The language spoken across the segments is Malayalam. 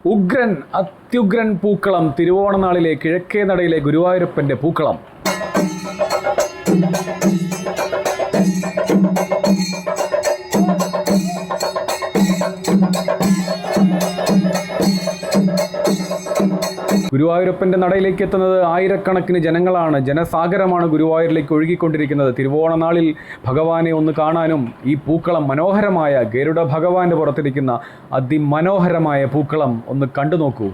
ഉഗ്രൻ അത്യുഗ്രൻ പൂക്കളം തിരുവോണനാളിലെ കിഴക്കേ നടയിലെ ഗുരുവായൂരപ്പന്റെ പൂക്കളം. ഗുരുവായൂരപ്പന്റെ നടയിലേക്ക് എത്തുന്നത് ആയിരക്കണക്കിന് ജനങ്ങളാണ്. ജനസാഗരമാണ് ഗുരുവായൂരിലേക്ക് ഒഴുകിക്കൊണ്ടിരിക്കുന്നത്. തിരുവോണനാളിൽ ഭഗവാനെ ഒന്ന് കാണാനും ഈ പൂക്കളം മനോഹരമായ ഗരുഡ ഭഗവാന്റെ പുറത്തിരിക്കുന്ന അതിമനോഹരമായ പൂക്കളം ഒന്ന് കണ്ടു നോക്കൂ.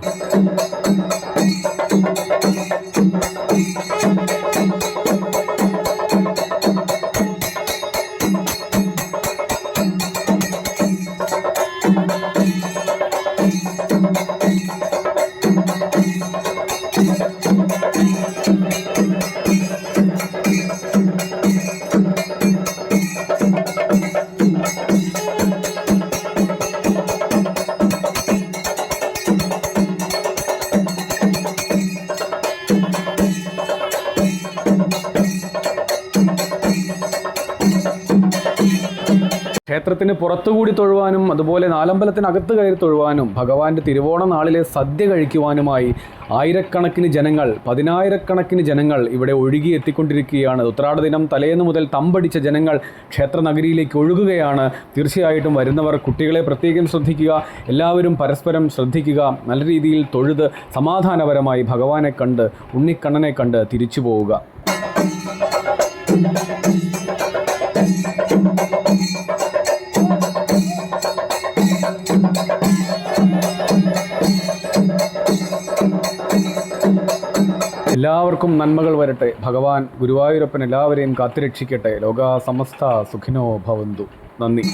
ക്ഷേത്രത്തിന് പുറത്തുകൂടി തൊഴുവാനും അതുപോലെ നാലമ്പലത്തിനകത്ത് കയറി തൊഴുവാനും ഭഗവാന്റെ തിരുവോണ നാളിലെ സദ്യ കഴിക്കുവാനുമായി ആയിരക്കണക്കിന് ജനങ്ങൾ, പതിനായിരക്കണക്കിന് ജനങ്ങൾ ഇവിടെ ഒഴുകി എത്തിക്കൊണ്ടിരിക്കുകയാണ്. ഉത്രാട ദിനം തലേന്ന് മുതൽ തമ്പടിച്ച ജനങ്ങൾ ക്ഷേത്രനഗരിയിലേക്ക് ഒഴുകുകയാണ്. തീർച്ചയായിട്ടും വരുന്നവർ കുട്ടികളെ പ്രത്യേകം ശ്രദ്ധിക്കുക, എല്ലാവരും പരസ്പരം ശ്രദ്ധിക്കുക, നല്ല രീതിയിൽ തൊഴുത് സമാധാനപരമായി ഭഗവാനെ കണ്ട് ഉണ്ണിക്കണ്ണനെ കണ്ട് തിരിച്ചു പോവുക. എല്ലാവർക്കും നന്മകൾ വരട്ടെ. ഭഗവാൻ ഗുരുവായൂരപ്പൻ എല്ലാവരെയും കാത്തുരക്ഷിക്കട്ടെ. ലോകാ സമസ്ത സുഖിനോ ഭവന്തു. നന്ദി.